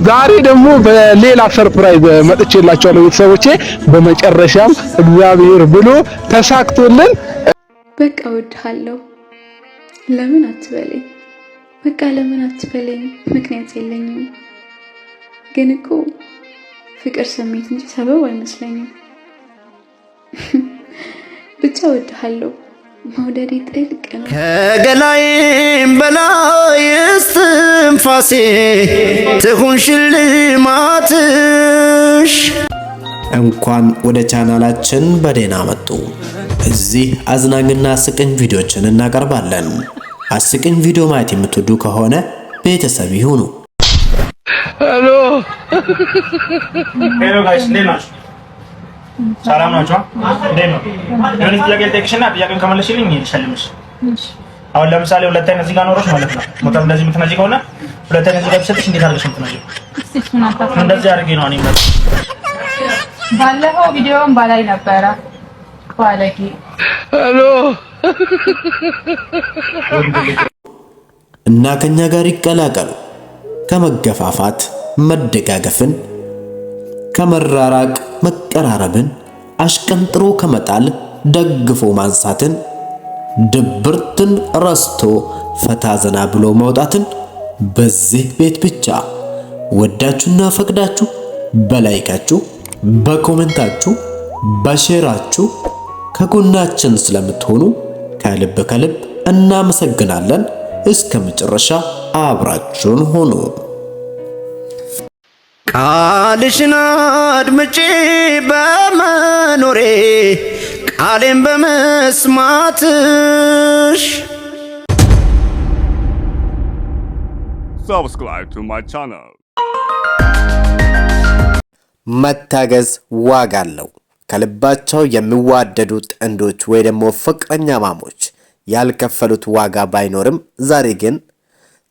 ዛሬ ደግሞ በሌላ ሰርፕራይዝ መጥቼላችኋለሁ ቤተሰቦቼ። በመጨረሻም እግዚአብሔር ብሎ ተሳክቶልን በቃ እወድሃለሁ ለምን አትበለኝ፣ በቃ ለምን አትበለኝ፣ ምክንያት የለኝም። ግን እኮ ፍቅር ስሜት እንጂ ሰበብ አይመስለኝም። ብቻ እወድሃለሁ፣ መውደዴ ጥልቅ ነው። ከገላዬም በላይ እስትንፋሴ ትሁን ሽልማትሽ። እንኳን ወደ ቻናላችን በደህና መጡ። እዚህ አዝናኝና አስቂኝ ቪዲዮችን እናቀርባለን። አስቂኝ ቪዲዮ ማየት የምትወዱ ከሆነ ቤተሰብ ይሁኑ። ሄሎ ጋይስ እንዴት ናችሁ? ሰላም ናችሁ? እንዴት ነው? የሆነ ጥያቄ ልጠይቅሽና ጥያቄውን ከመለስሽልኝ ይሸልምሽ። አሁን ለምሳሌ ሁለት አይነት እዚህ ጋር ኖሮሽ ማለት ነው። ሞተር እንደዚህ የምትነጂ ከሆነ ሁለት አይነት እዚህ ጋር ብትሰጥሽ እንዴት አድርገሽ የምትነጂው? እንደዚህ አድርጌ ነው እኔ ማለት ባለፈው ቪዲዮን ባላይ ነበረ ባለቂ። ሄሎ እና ከኛ ጋር ይቀላቀሉ። ከመገፋፋት መደጋገፍን፣ ከመራራቅ መቀራረብን፣ አሽቀንጥሮ ከመጣል ደግፎ ማንሳትን፣ ድብርትን ረስቶ ፈታ ዘና ብሎ መውጣትን በዚህ ቤት ብቻ ወዳችሁና ፈቅዳችሁ በላይካችሁ፣ በኮሜንታችሁ፣ በሼራችሁ ከጎናችን ስለምትሆኑ ከልብ ከልብ እናመሰግናለን። እስከ መጨረሻ አብራችሁን ሆኑ። ቃልሽን አድምጬ በመኖሬ ቃሌን በመስማትሽ Subscribe to my channel. መታገዝ ዋጋ አለው። ከልባቸው የሚዋደዱ ጥንዶች ወይ ደግሞ ፍቅረኛ ማሞች ያልከፈሉት ዋጋ ባይኖርም ዛሬ ግን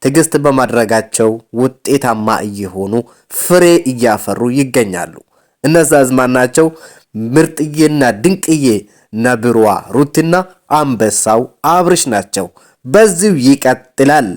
ትዕግስት በማድረጋቸው ውጤታማ እየሆኑ ፍሬ እያፈሩ ይገኛሉ። እነዛ አዝማናቸው ምርጥዬና ድንቅዬ ነብሯ ሩትና አንበሳው አብርሽ ናቸው። በዚሁ ይቀጥላል።